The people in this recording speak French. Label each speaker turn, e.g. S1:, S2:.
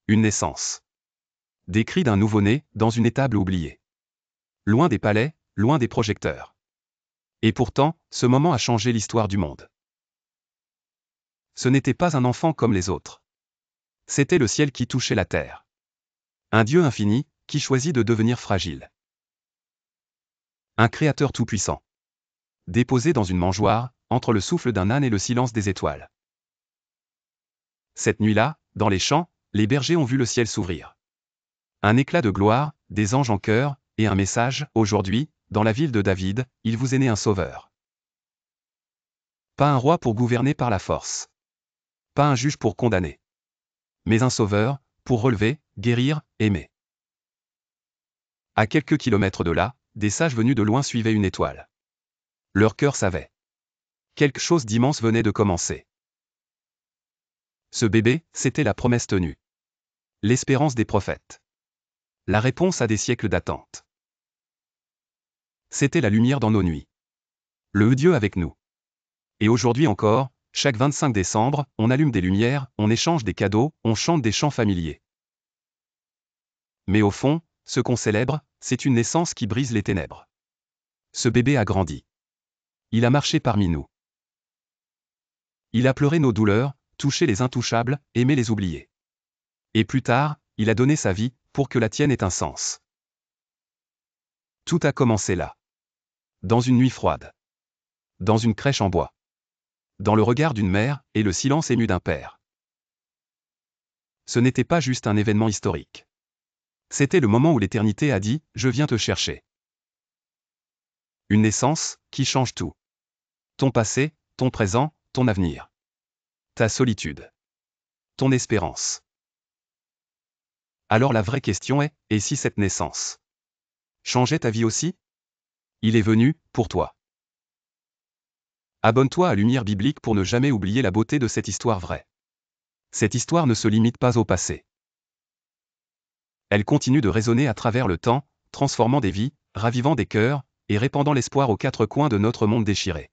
S1: Une naissance. Des cris d'un nouveau-né, dans une étable oubliée. Loin des palais, loin des projecteurs. Et pourtant, ce moment a changé l'histoire du monde. Ce n'était pas un enfant comme les autres. C'était le ciel qui touchait la terre. Un Dieu infini, qui choisit de devenir fragile. Un Créateur tout-puissant. Déposé dans une mangeoire, entre le souffle d'un âne et le silence des étoiles. Cette nuit-là, dans les champs, les bergers ont vu le ciel s'ouvrir. Un éclat de gloire, des anges en chœur, et un message, aujourd'hui, dans la ville de David, il vous est né un sauveur. Pas un roi pour gouverner par la force. Pas un juge pour condamner. Mais un sauveur, pour relever, guérir, aimer. À quelques kilomètres de là, des sages venus de loin suivaient une étoile. Leur cœur savait. Quelque chose d'immense venait de commencer. Ce bébé, c'était la promesse tenue. L'espérance des prophètes. La réponse à des siècles d'attente. C'était la lumière dans nos nuits. Le Dieu avec nous. Et aujourd'hui encore, chaque 25 décembre, on allume des lumières, on échange des cadeaux, on chante des chants familiers. Mais au fond, ce qu'on célèbre, c'est une naissance qui brise les ténèbres. Ce bébé a grandi. Il a marché parmi nous. Il a pleuré nos douleurs, touché les intouchables, aimé les oubliés. Et plus tard, il a donné sa vie, pour que la tienne ait un sens. Tout a commencé là. Dans une nuit froide. Dans une crèche en bois. Dans le regard d'une mère, et le silence ému d'un père. Ce n'était pas juste un événement historique. C'était le moment où l'éternité a dit « Je viens te chercher ». Une naissance, qui change tout. Ton passé, ton présent, ton avenir. Ta solitude. Ton espérance. Alors la vraie question est, et si cette naissance changeait ta vie aussi? Il est venu, pour toi. Abonne-toi à Lumière Biblique pour ne jamais oublier la beauté de cette histoire vraie. Cette histoire ne se limite pas au passé. Elle continue de résonner à travers le temps, transformant des vies, ravivant des cœurs, et répandant l'espoir aux quatre coins de notre monde déchiré.